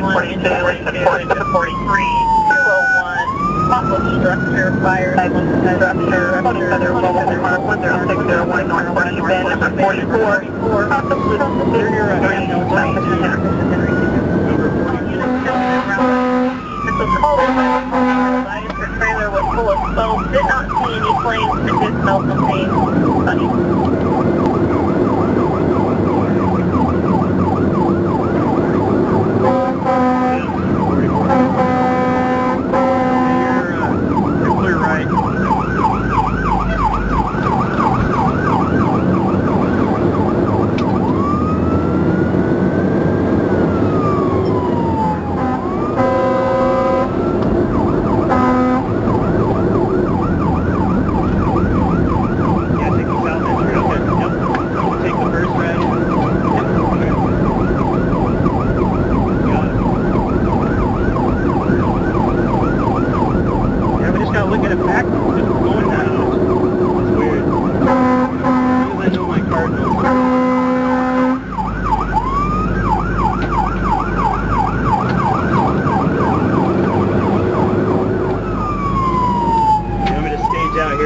42, listed 42 to 43, 201, possible structure, fire, structure, other mobile mark 10601 Northwest Bend, number 44, possibly interior drain south of center. This was called in by the homeowner. The trailer was full of smoke, did not see any flames, but did smell something funny.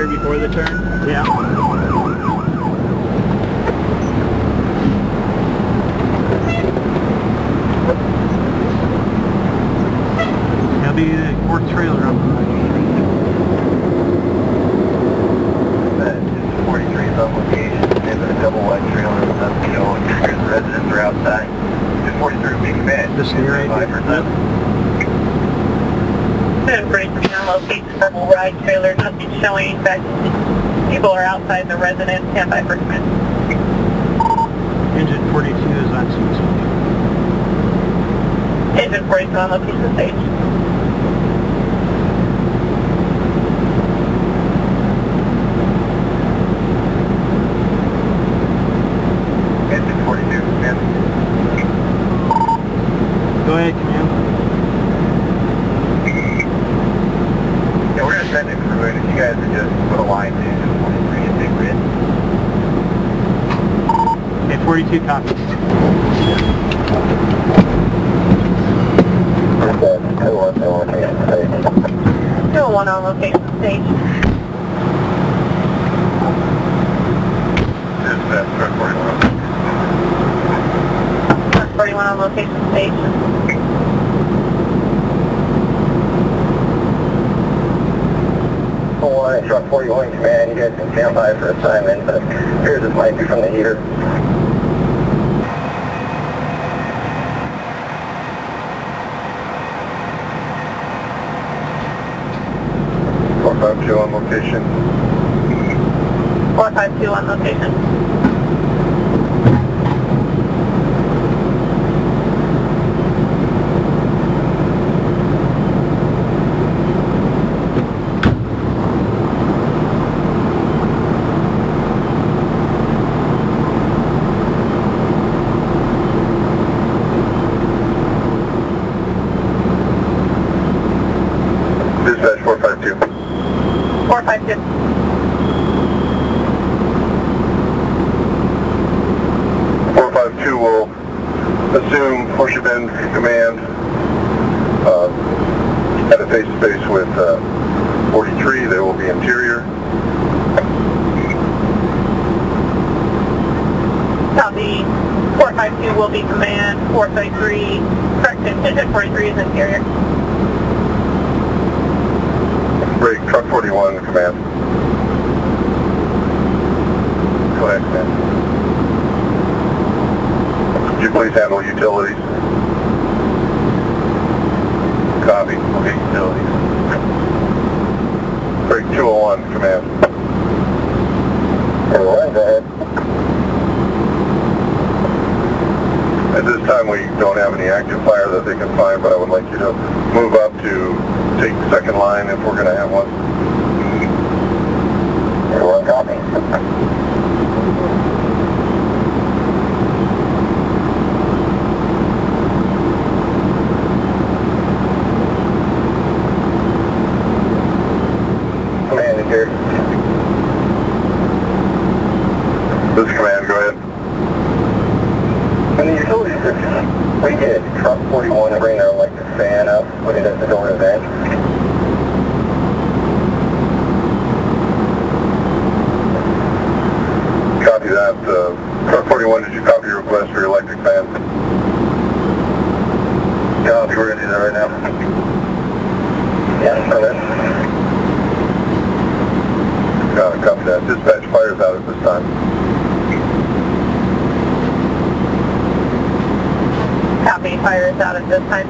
Before the turn? Yeah. That'll be the fourth trailer up. That is 43 is on location. There's a double wide trailer with us, you know, the residents are outside. It's 43 will be command. This thing right there. 5%. Pretty on location, double ride trailer, nothing showing that people are outside the residence, stand by for command. Engine 42 is on scene. Engine 42 on location stage. Engine 42, command. Go ahead, command. Yeah, we're going to send a crew in if you guys would just put a line to engine 43 and take it in. Okay, 42 copy. 201 on location stage. Dispatch, truck 41. Truck 41 on location stage. Truck 41 command, you guys can stand by for assignment, but here's this might be from the heater. 452 on location. 452 on location. Dispatch 452. 452. Will assume Horseshoe Bend Command at a face-to-face with 43. They will be interior. Copy. 452 will be command. 433, correction, engine 43 is interior. Break, truck 41, command. Go ahead, command. Could you please handle utilities? Copy. Okay, utilities. Break 201, command. 201, go ahead. At this time we don't have any active fire that they can find, but I would like you to move up to take second line if we're going to have one. 201, copy. Here. This is command, go ahead. And the utilities We did truck 41 to bring our electric fan up, put it at the door to vent. Copy that. Truck 41, did you copy your request for your electric fan? Copy, we're going to do that right now. Yes, sir. Got it, copy that. Dispatch fire's out at this time. Copy, fire is out at this time.